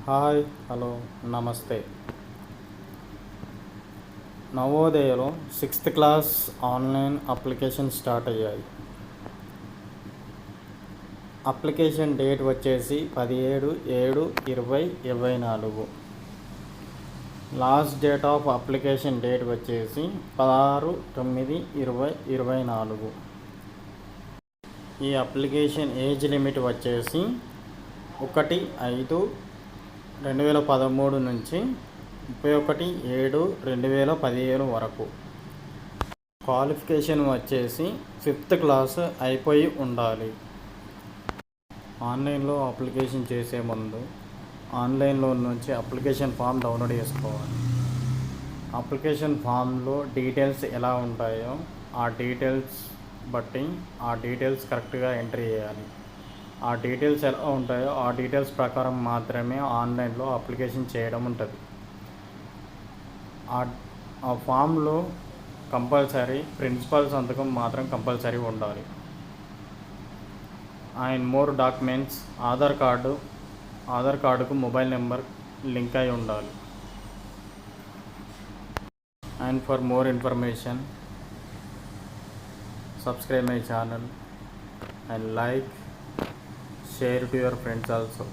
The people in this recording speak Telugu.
హాయ్ హలో నమస్తే. నవోదయలో 6th class online application start అయ్యాయి. అప్లికేషన్ డేట్ వచ్చేసి 17/7/2024. Last date of application date వచ్చేసి 16/9/2024. ఈ అప్లికేషన్ ఏజ్ లిమిట్ వచ్చేసి 1/5/2013 నుంచి 31/7/2017 వరకు. క్వాలిఫికేషన్ వచ్చేసి 5th క్లాస్ అయిపోయి ఉండాలి. ఆన్లైన్లో అప్లికేషన్ చేసే ముందు ఆన్లైన్లో నుంచి అప్లికేషన్ ఫామ్ డౌన్లోడ్ చేసుకోవాలి. అప్లికేషన్ ఫామ్లో డీటెయిల్స్ ఎలా ఉంటాయో ఆ డీటెయిల్స్ బట్టి ఆ డీటెయిల్స్ కరెక్ట్గా ఎంట్రీ చేయాలి. ఆ డీటెయిల్స్ ఎలా ఉంటాయో ఆ డీటెయిల్స్ ప్రకారం మాత్రమే ఆన్లైన్లో అప్లికేషన్ చేయడం ఉంటుంది. ఆ ఫామ్లో కంపల్సరీ ప్రిన్సిపల్ సంతకం మాత్రం కంపల్సరీ ఉండాలి. అండ్ మోర్ డాక్యుమెంట్స్ ఆధార్ కార్డుకు మొబైల్ నెంబర్ లింక్ అయి ఉండాలి. And for more information subscribe my channel and like, share to your friends also.